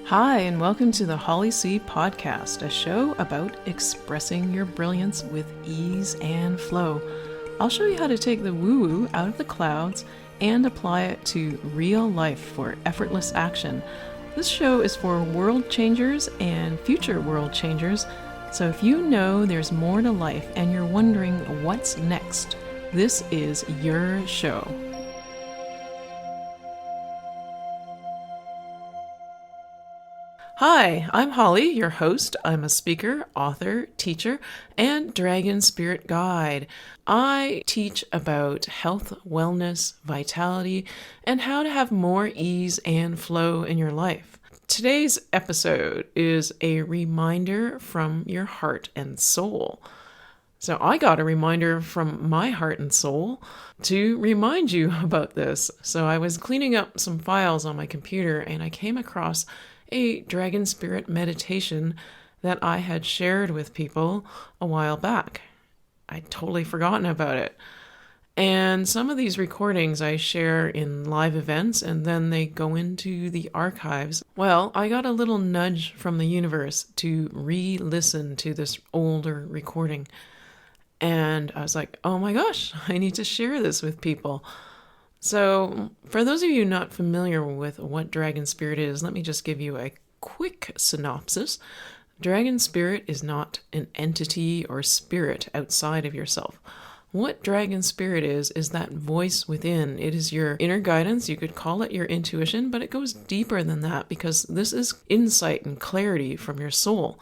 Hi, and welcome to the Holly C Podcast, a show about expressing your brilliance with ease and flow. I'll show you how to take the woo-woo out of the clouds and apply it to real life for effortless action. This show is for world changers and future world changers, so if you know there's more to life and you're wondering what's next, this is your show. Hi, I'm Holly, your host. I'm a speaker, author, teacher, and dragon spirit guide. I teach about health, wellness, vitality, and how to have more ease and flow in your life. Today's episode is a reminder from your heart and soul. So I got a reminder from my heart and soul to remind you about this. So I was cleaning up some files on my computer and I came across a dragon spirit meditation that I had shared with people a while back. I'd totally forgotten about it. And some of these recordings I share in live events and then they go into the archives. Well, I got a little nudge from the universe to re-listen to this older recording. And I was like, oh my gosh, I need to share this with people. So, for those of you not familiar with what Dragon Spirit is, let me just give you a quick synopsis. Dragon Spirit is not an entity or spirit outside of yourself. What Dragon Spirit is that voice within. It is your inner guidance. You could call it your intuition, but it goes deeper than that because this is insight and clarity from your soul.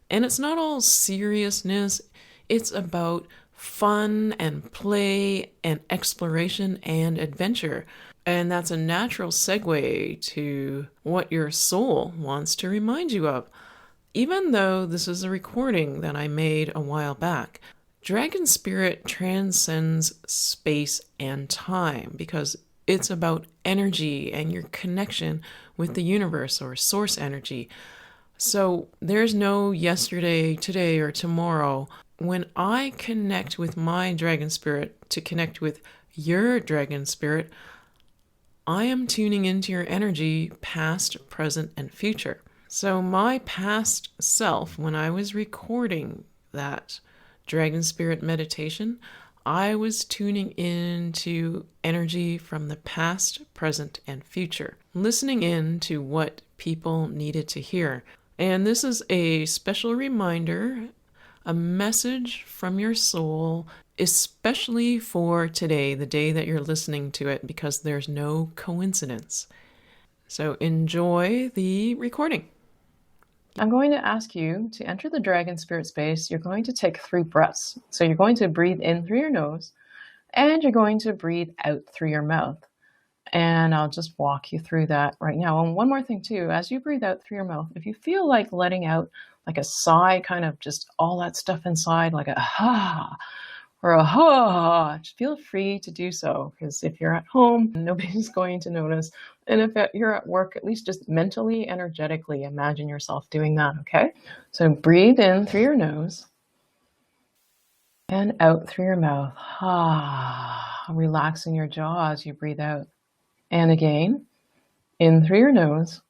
And it's not all seriousness. It's about fun and play and exploration and adventure. And that's a natural segue to what your soul wants to remind you of. Even though this is a recording that I made a while back, Dragon Spirit transcends space and time because it's about energy and your connection with the universe or source energy. So there's no yesterday, today, or tomorrow. When I connect with my dragon spirit to connect with your dragon spirit, I am tuning into your energy, past, present, and future. So my past self, when I was recording that dragon spirit meditation, I was tuning into energy from the past, present, and future, listening in to what people needed to hear. And this is a special reminder, a message from your soul, especially for today, the day that you're listening to it, because there's no coincidence. So enjoy the recording. I'm going to ask you to enter the dragon spirit space. You're going to take 3 breaths. So you're going to breathe in through your nose and you're going to breathe out through your mouth. And I'll just walk you through that right now. And one more thing too, as you breathe out through your mouth, if you feel like letting out like a sigh, kind of just all that stuff inside, like a ha or a ha, feel free to do so. Because if you're at home, nobody's going to notice. And if you're at work, at least just mentally, energetically, imagine yourself doing that, okay? So breathe in through your nose and out through your mouth. Ha, relaxing your jaw as you breathe out. And again, in through your nose,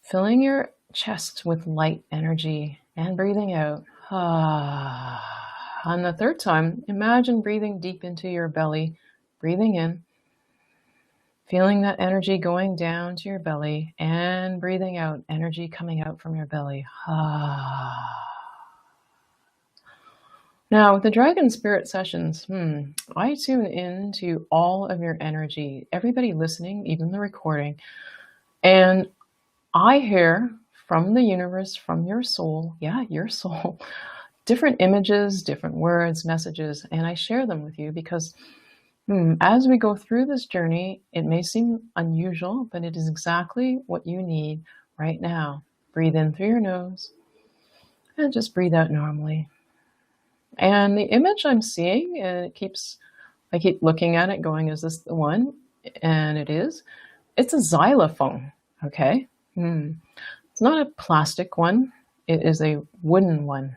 filling your chest with light energy and breathing out. On the 3rd time, imagine breathing deep into your belly, breathing in, feeling that energy going down to your belly and breathing out, energy coming out from your belly. Now, with the Dragon Spirit sessions, I tune into all of your energy, everybody listening, even the recording, and I hear from the universe, from your soul, your soul, different images, different words, messages, and I share them with you because as we go through this journey, it may seem unusual, but it is exactly what you need right now. Breathe in through your nose and just breathe out normally. And the image I'm seeing, and I keep looking at it going, is this the one? And it is. It's a xylophone, okay? It's not a plastic one. It is a wooden one.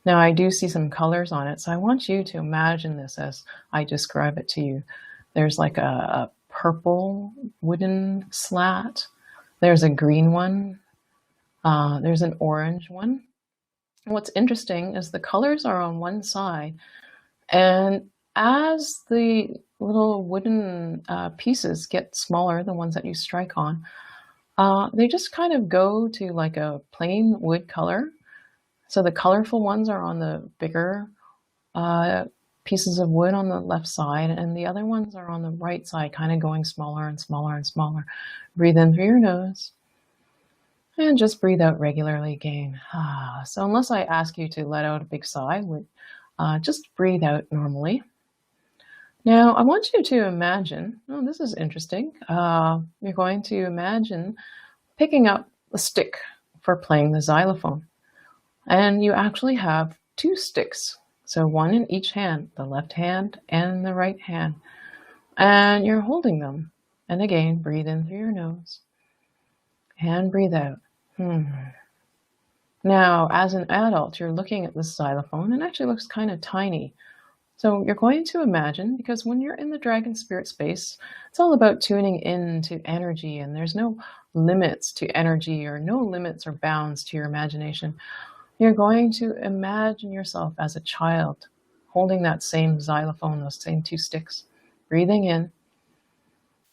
Now I do see some colors on it, so I want you to imagine this as I describe it to you. There's like a purple wooden slat. There's a green one. There's an orange one. What's interesting is the colors are on one side, and as the little wooden pieces get smaller, the ones that you strike on, they just kind of go to like a plain wood color. So the colorful ones are on the bigger pieces of wood on the left side, and the other ones are on the right side, kind of going smaller and smaller and smaller. Breathe in through your nose and just breathe out regularly again. So unless I ask you to let out a big sigh, just breathe out normally. Now, I want you to imagine, oh, this is interesting. You're going to imagine picking up a stick for playing the xylophone. And you actually have two sticks. So one in each hand, the left hand and the right hand. And you're holding them. And again, breathe in through your nose and breathe out. Now, as an adult, you're looking at this xylophone and it actually looks kind of tiny. So you're going to imagine, because when you're in the dragon spirit space, it's all about tuning in to energy, and there's no limits to energy or no limits or bounds to your imagination. You're going to imagine yourself as a child holding that same xylophone, those same two sticks, breathing in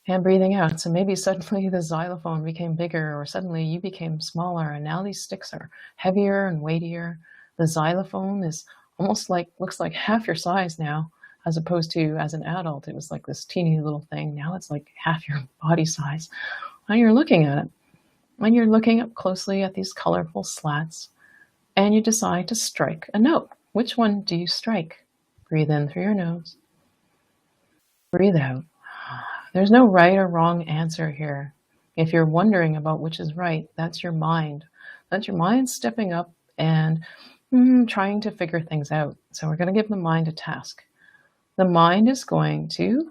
and breathing out. So maybe suddenly the xylophone became bigger, or suddenly you became smaller, and now these sticks are heavier and weightier. The xylophone is almost looks like half your size now, as opposed to as an adult, it was like this teeny little thing. Now it's like half your body size. And you're looking at it, and you're looking up closely at these colorful slats, and you decide to strike a note. Which one do you strike? Breathe in through your nose. Breathe out. There's no right or wrong answer here. If you're wondering about which is right, that's your mind. That's your mind stepping up and trying to figure things out. So we're going to give the mind a task. The mind is going to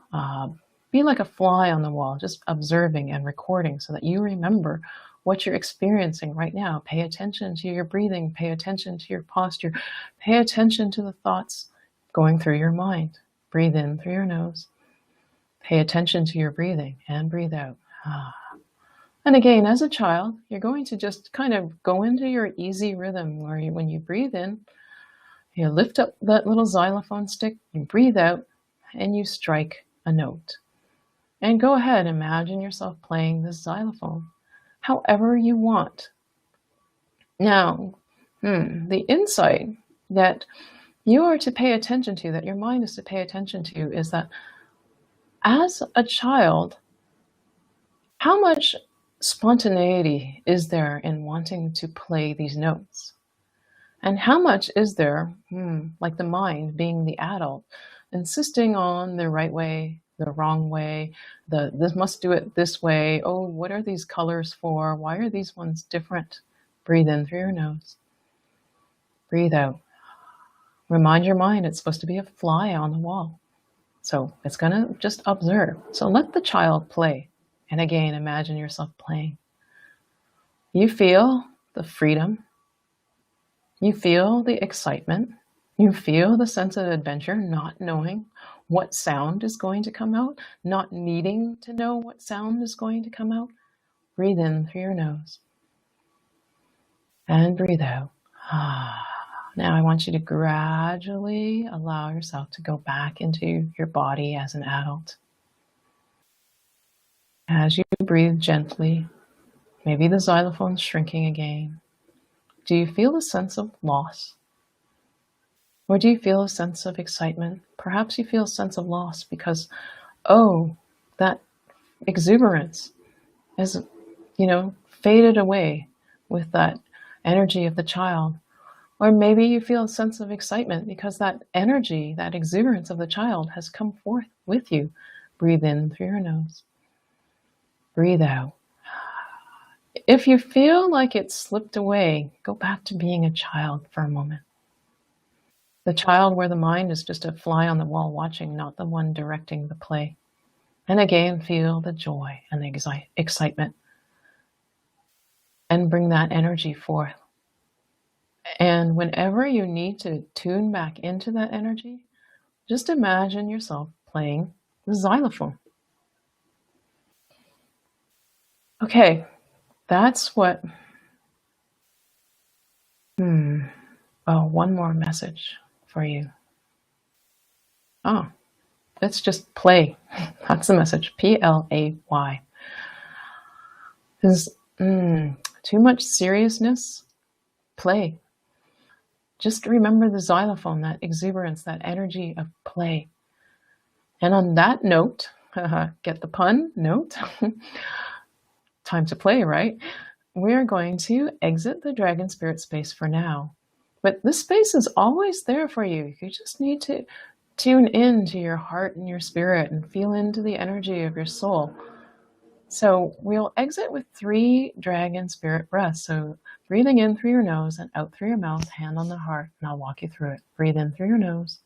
be like a fly on the wall, just observing and recording so that you remember what you're experiencing right now. Pay attention to your breathing, pay attention to your posture, pay attention to the thoughts going through your mind. Breathe in through your nose. Pay attention to your breathing and breathe out. And again, as a child, you're going to just kind of go into your easy rhythm where when you breathe in, you lift up that little xylophone stick, you breathe out, and you strike a note. And go ahead, imagine yourself playing this xylophone however you want. Now, the insight that you are to pay attention to, that your mind is to pay attention to, is that as a child, how much spontaneity is there in wanting to play these notes? And how much is there, like the mind being the adult, insisting on the right way, the wrong way, this must do it this way. Oh, what are these colors for? Why are these ones different? Breathe in through your nose. Breathe out. Remind your mind it's supposed to be a fly on the wall. So it's going to just observe. So let the child play. And again, imagine yourself playing. You feel the freedom. You feel the excitement. You feel the sense of adventure, not knowing what sound is going to come out, not needing to know what sound is going to come out. Breathe in through your nose. And breathe out. Now I want you to gradually allow yourself to go back into your body as an adult. As you breathe gently, maybe the xylophone's shrinking again. Do you feel a sense of loss? Or do you feel a sense of excitement? Perhaps you feel a sense of loss because, that exuberance has, faded away with that energy of the child. Or maybe you feel a sense of excitement because that energy, that exuberance of the child has come forth with you. Breathe in through your nose. Breathe out. If you feel like it slipped away, go back to being a child for a moment. The child where the mind is just a fly on the wall watching, not the one directing the play. And again, feel the joy and the excitement. And bring that energy forth. And whenever you need to tune back into that energy, just imagine yourself playing the xylophone. Okay, that's what... Oh, one more message for you. Oh, let's just play. That's the message. Play. There's too much seriousness. Play. Just remember the xylophone, that exuberance, that energy of play. And on that note, get the pun note, time to play, right? We're going to exit the Dragon Spirit space for now. But this space is always there for you. You just need to tune in to your heart and your spirit and feel into the energy of your soul. So we'll exit with 3 Dragon Spirit breaths. So breathing in through your nose and out through your mouth, hand on the heart, and I'll walk you through it. Breathe in through your nose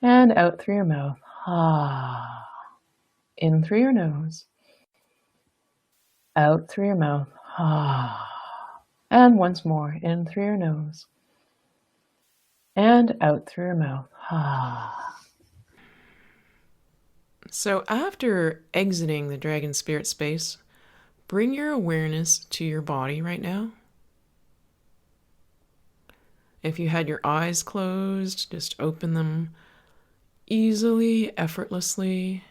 and out through your mouth. In through your nose, out through your mouth. And once more, in through your nose and out through your mouth. So after exiting the Dragon Spirit space, bring your awareness to your body right now. If you had your eyes closed, just open them easily, effortlessly.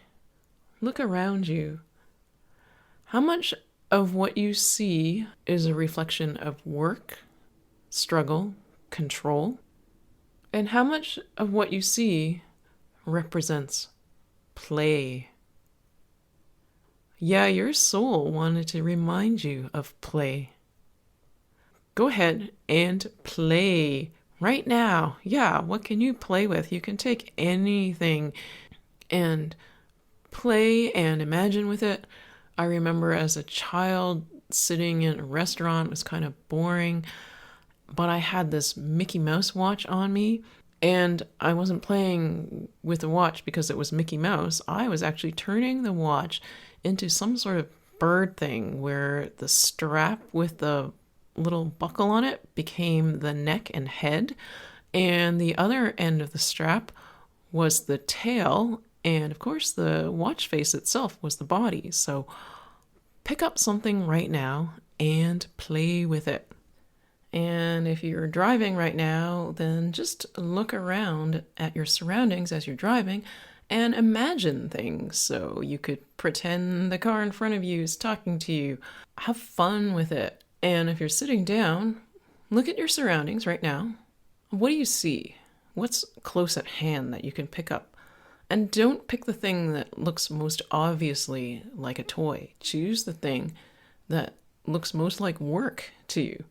Look around you. How much of what you see is a reflection of work, struggle, control? And how much of what you see represents play? Yeah, your soul wanted to remind you of play. Go ahead and play right now. Yeah, what can you play with? You can take anything and play and imagine with it. I remember as a child sitting in a restaurant, it was kind of boring, but I had this Mickey Mouse watch on me, and I wasn't playing with the watch because it was Mickey Mouse. I was actually turning the watch into some sort of bird thing where the strap with the little buckle on it became the neck and head, and the other end of the strap was the tail, and of course the watch face itself was the body. So pick up something right now and play with it. And if you're driving right now, then just look around at your surroundings as you're driving and imagine things. So you could pretend the car in front of you is talking to you. Have fun with it. And if you're sitting down, look at your surroundings right now. What do you see? What's close at hand that you can pick up? And don't pick the thing that looks most obviously like a toy. Choose the thing that looks most like work to you.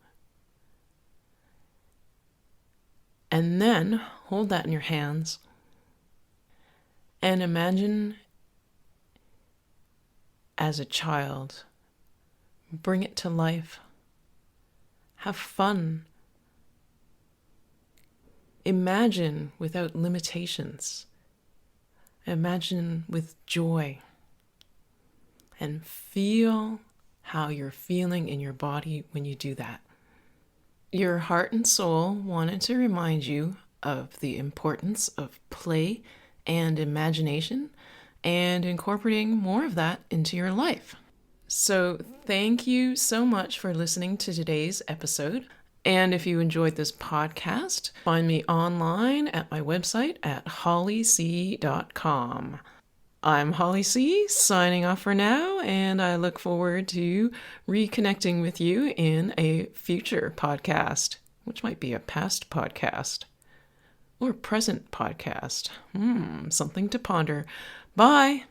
And then hold that in your hands and imagine as a child. Bring it to life. Have fun. Imagine without limitations. Imagine with joy. And feel how you're feeling in your body when you do that. Your heart and soul wanted to remind you of the importance of play and imagination and incorporating more of that into your life. So thank you so much for listening to today's episode. And if you enjoyed this podcast, find me online at my website at hollyc.com. I'm Holly C, signing off for now, and I look forward to reconnecting with you in a future podcast, which might be a past podcast or present podcast. Something to ponder. Bye.